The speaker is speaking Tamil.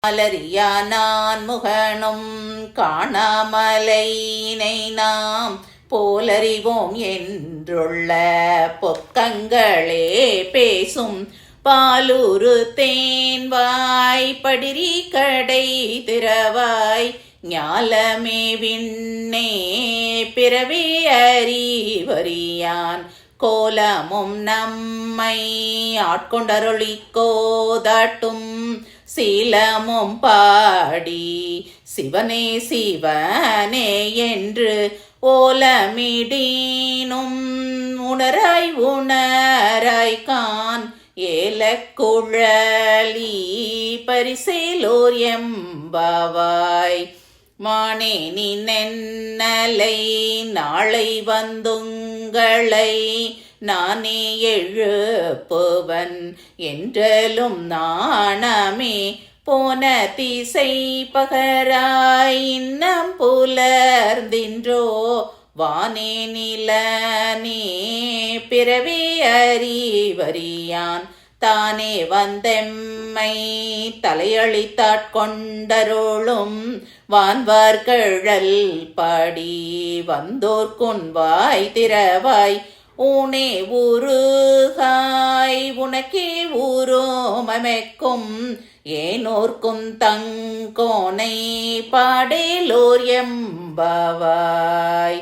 அலறியா நான் முகனும் காணாமலையினை நாம் போலறிவோம் என்றுள்ள பொக்கங்களே பேசும் பாலுரு தேன்வாய் படிரி கடை திறவாய் ஞாலமே விண்ணே பிறவி அறிவறியான் கோலமும் நம்மை ஆட்கொண்டருளி கோதாட்டும் சீலமும் பாடி சிவனே சிவனே என்று ஓலமிடீனும் உணராய் உணராய் கான் ஏலக்குழலி பரிசேலோர் எம்பாவாய் மானே நின்னலை நாளை வந்துங்களை நானே எழுப்புவன் என்றலும் நாணமே போன திசை பகராய் இன்னம் புலர்ந்தின்றோ வானே நிலனே பிறவி அறிவறியான் தானே வந்தெம்மை தலையளித்தாட்கொண்டருளும் வான்வார்கழல் பாடி வந்தோர்க்குன்வாய் திறவாய் ஊனே ஊருகாய் உனக்கே ஊரோமமைக்கும் ஏனோர்க்கும் தங்கோனை பாடேலோர் எம்பாவாய்.